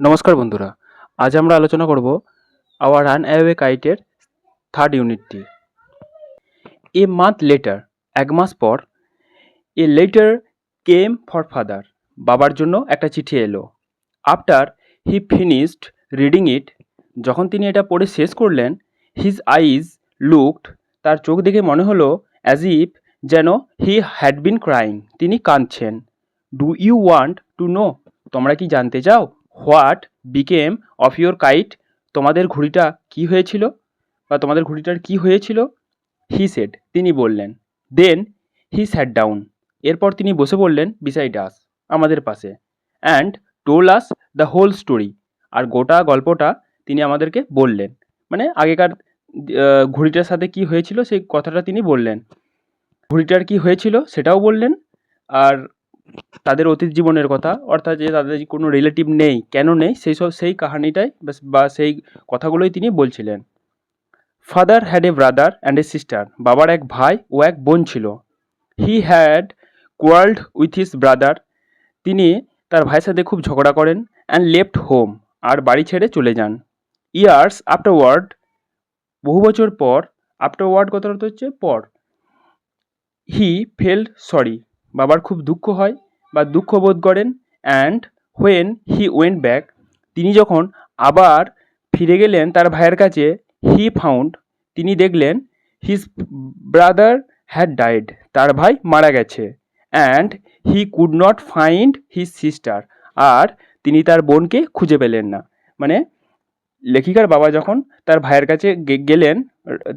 নমস্কার বন্ধুরা, আজ আমরা আলোচনা করব আওয়ার রান অ্যাওয়ে কাইটের থার্ড ইউনিটটি। এ মান্থ লেটার, এক মাস পর, a letter came for father, বাবার জন্য একটা চিঠি এলো। After he finished reading it, যখন তিনি এটা পড়ে শেষ করলেন, হিজ আইজ লুকড, তার চোখ দেখে মনে হলো অ্যাজ ইফ, যেন হি হ্যাড বিন ক্রাইং, তিনি কাঁদছেন। Do you want to know, তোমরা কি জানতে চাও? What became of your kite, তোমাদের ঘুড়িটা কি হয়েছিল, বা তোমাদের ঘুড়িটার কি হয়েছিল? হি সেড, তিনি বললেন। দেন হি স্যাট ডাউন, এরপর তিনি বসে পড়লেন বিসাইড আস, আমাদের পাশে। And told us the whole story, আর গোটা গল্পটা তিনি আমাদেরকে বললেন। মানে আগেকার ঘুড়িটার সাথে কি হয়েছিল সেই কথাটা তিনি বললেন, ঘুড়িটার কি হয়েছিল সেটাও বললেন, আর তাদের অতীত জীবনের কথা, অর্থাৎ যে তাদের কোনো রিলেটিভ নেই, কেন নেই, সেই কাহিনিটাই বা সেই কথাগুলোই তিনি বলছিলেন। Father had a brother and a sister, বাবার এক ভাই ও এক বোন ছিল। He had quarrelled with his brother, তিনি তার ভাইয়ের সাথে খুব ঝগড়া করেন। অ্যান্ড লেফট হোম, আর বাড়ি ছেড়ে চলে যান। ইয়ার্স আফটারওয়ার্ড, বহু বছর পর, আফটারওয়ার্ড কথাটা হচ্ছে পর। হি ফেল সরি, বাবার খুব দুঃখ হয় বা দুঃখ বোধ করেন। And when he went back, তিনি যখন আবার ফিরে গেলেন তার ভাইয়ের কাছে, হি ফাউন্ড, তিনি দেখলেন, হিজ ব্রাদার হ্যাড ডাইড, তার ভাই মারা গেছে। And he could not find his sister, আর তিনি তার বোনকে খুঁজে পেলেন না। মানে লেখিকার বাবা যখন তার ভাইয়ের কাছে গেলেন,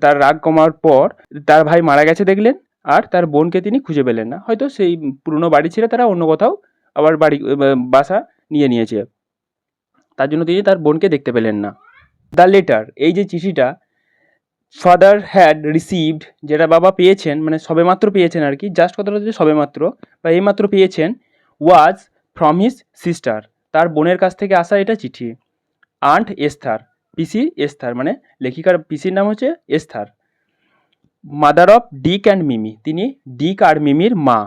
তার রাগ কমার পর তার ভাই মারা গেছে দেখলেন, আর তার বোনকে তিনি খুঁজে পেলেন না। হয়তো সেই পুরনো বাড়ি ছেড়ে তারা অন্য কোথাও আবার বাসা নিয়েছে, তার জন্য তিনি তার বোনকে দেখতে পেলেন না। দ্য লেটার, এই যে চিঠিটা, ফাদার হ্যাড রিসিভড, যেটা বাবা পেয়েছেন, মানে সবেমাত্র পেয়েছেন আর কি, জাস্ট কথাটা হচ্ছে সবেমাত্র বা এইমাত্র পেয়েছেন, ওয়াজ ফ্রম হিজ সিস্টার, তার বোনের কাছ থেকে আসা এটা চিঠি। আন্ট এস্থার, পিসি এস্থার, মানে লেখিকার পিসির নাম হচ্ছে Esther. Mother of Dick and Mimi, তিনি ডিক আর মিমির মা।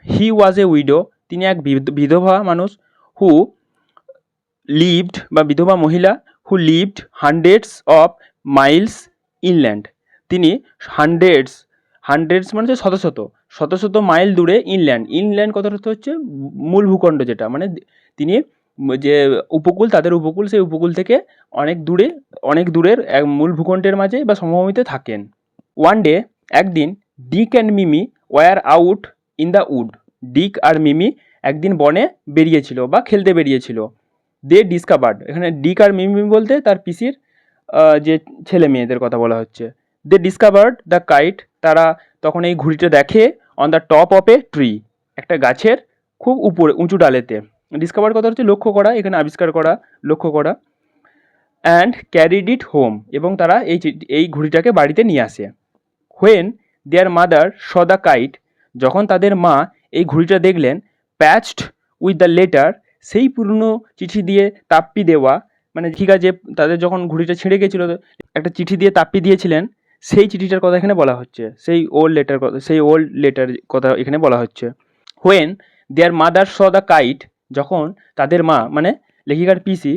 হি ওয়াজ এ উইডো, তিনি এক বিধবা মানুষ। হু লিভড, বা বিধবা মহিলা, who lived hundreds of Miles inland, তিনি হান্ড্রেডস মানে হচ্ছে শত মাইল দূরে, ইনল্যান্ড কথাটা হচ্ছে মূল ভূখণ্ড, যেটা মানে তিনি যে উপকূল, তাদের উপকূল, সেই উপকূল থেকে অনেক দূরের এক মূল ভূখণ্ডের মাঝে বা সমভূমিতে থাকেন। ওয়ান ডে, একদিন, Dick and Mimi were out in the wood, Dick আর মিমি একদিন বনে বেরিয়েছিল বা খেলতে বেরিয়েছিল। দে ডিসকভার্ড, এখানে ডিক আর মিমি বলতে তার পিসির যে ছেলে মেয়েদের কথা বলা হচ্ছে। দে ডিসকভার্ড দ্য কাইট, তারা তখন এই ঘুড়িটা দেখে, on the top of a tree, একটা গাছের খুব উপরে উঁচু ডালেতে। ডিসকভার কথা হচ্ছে লক্ষ্য করা, এখানে আবিষ্কার করা, লক্ষ্য করা। অ্যান্ড ক্যারিড ইট হোম, এবং তারা এই ঘুড়িটাকে বাড়িতে নিয়ে আসে। When there mother saw the kite, যখন তাদের মা এই ঘুড়িটা দেখলেন, প্যাচড উইথ দ্য লেটার, সেই পুরনো চিঠি দিয়ে তাপ্পি দেওয়া, মানে ঠিক আছে, তাদের যখন ঘুড়িটা ছিঁড়ে গেছিলো, একটা চিঠি দিয়ে তাপ্পি দিয়েছিলেন, সেই চিঠিটার কথা এখানে বলা হচ্ছে, সেই ওল্ড লেটার কথা এখানে বলা হচ্ছে। When there mother saw the kite, যখন তাদের মা মানে লেখিকার পিসি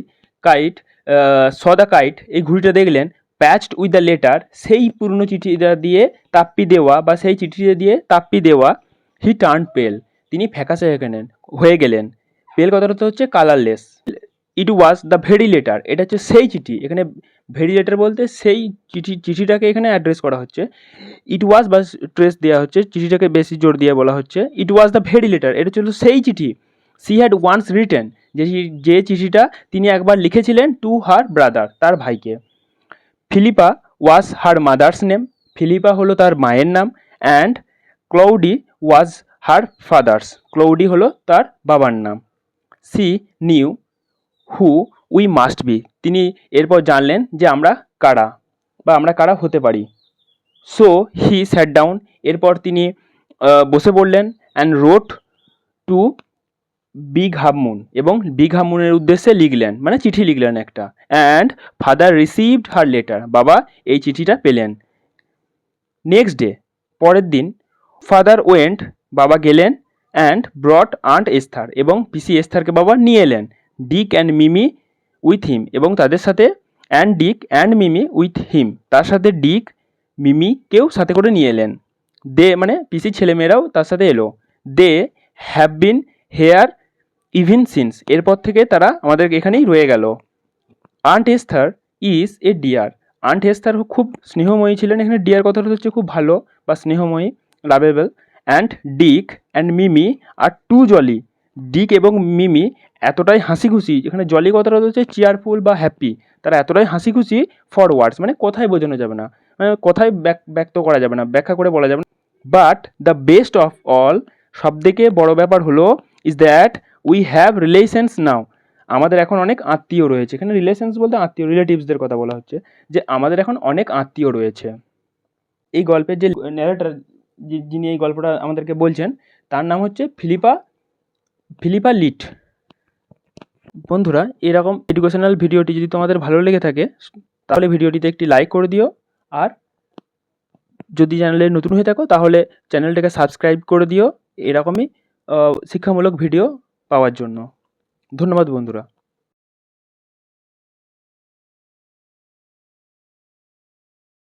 স দ্য কাইট, এই ঘুড়িটা দেখলেন, প্যাচড উইথ দ্য লেটার, সেই পুরনো চিঠিটা দিয়ে তাপ্পি দেওয়া বা সেই চিঠিটা দিয়ে তাপ্পি দেওয়া। হি টার্ন পেল, তিনি ফ্যাকাশে হয়ে গেলেন। পেল কথাটা হচ্ছে colourless. It was the very letter, এটা হচ্ছে সেই চিঠি, এখানে ভেরি লেটার বলতে সেই চিঠিটাকে এখানে অ্যাড্রেস করা হচ্ছে। ইট ওয়াজ বা ট্রেস দেওয়া হচ্ছে, চিঠিটাকে বেশি জোর দিয়ে বলা হচ্ছে। ইট ওয়াজ দ্য ভেরি লেটার, এটা ছিল সেই চিঠি। সি হ্যাড ওয়ান্স রিটেন, যে চিঠিটা তিনি একবার লিখেছিলেন, টু হার ব্রাদার, তার ভাইকে। Philippa was her mother's name, Philippa হলো তার মায়ের নাম। And Claudie was her father's, Claudie হলো তার বাবার নাম। She knew who we must be, তিনি এরপর জানলেন যে আমরা কারা, বা আমরা কারা হতে পারি। সো হি স্যাট ডাউন, এরপর তিনি বসে পড়লেন। And wrote to Big Half Moon, এবং বিগ হাফ মুনের উদ্দেশ্যে লিখলেন, মানে চিঠি লিখলেন একটা। And father received her letter, বাবা এই চিঠিটা পেলেন। নেক্সট ডে, পরের দিন, ফাদার ওয়েন্ট, বাবা গেলেন। অ্যান্ড ব্রট আন্ট এস্থার, এবং পিসি এস্থারকে বাবা নিয়ে এলেন। ডিক অ্যান্ড মিমি উইথ হিম, এবং তাদের সাথে and Dick and Mimi with him, তার সাথে ডিক মিমিকেও সাথে করে নিয়ে এলেন। দে মানে পিসির ছেলেমেয়েরাও তার সাথে এলো। They have been here ever since, এরপর থেকে তারা আমাদের এখানেই রয়ে গেল। Aunt Esther is a dear, aunt Esther খুব স্নেহময়ী ছিলেন, এখানে ডিয়ার কথাটা হচ্ছে খুব ভালো বা স্নেহময়ী, lovable. And Dick and Mimi are too jolly, Dick এবং মিমি এতটাই হাসি খুশি, এখানে জলি কথাটা হচ্ছে চেয়ারফুল বা হ্যাপি, তারা এতটাই হাসি খুশি ফর ওয়ার্ডস মানে কথায় বোঝানো যাবে না, মানে কথায় ব্যক্ত করা যাবে না, ব্যাখ্যা করে বলা যাবে না। But the best of all, সবথেকে বড় ব্যাপার হলো is that we have relations now, আমাদের এখন অনেক আত্মীয় রয়েছে। এখানে রিলেশনস বলতে আত্মীয়, রিলেটিভসদের কথা বলা হচ্ছে, যে আমাদের এখন অনেক আত্মীয় রয়েছে। এই গল্পের যে ন্যারেটর, যিনি এই গল্পটা আমাদেরকে বলছেন, তার নাম হচ্ছে ফিলিপা লিট। বন্ধুরা, এরকম এডুকেশনাল ভিডিওটি যদি তোমাদের ভালো লেগে থাকে তাহলে ভিডিওটিতে একটি লাইক করে দিও, আর যদি চ্যানেলে নতুন হয়ে থাকো তাহলে চ্যানেলটাকে সাবস্ক্রাইব করে দিও এরকমই শিক্ষামূলক ভিডিও পাওয়ার জন্য। ধন্যবাদ বন্ধুরা।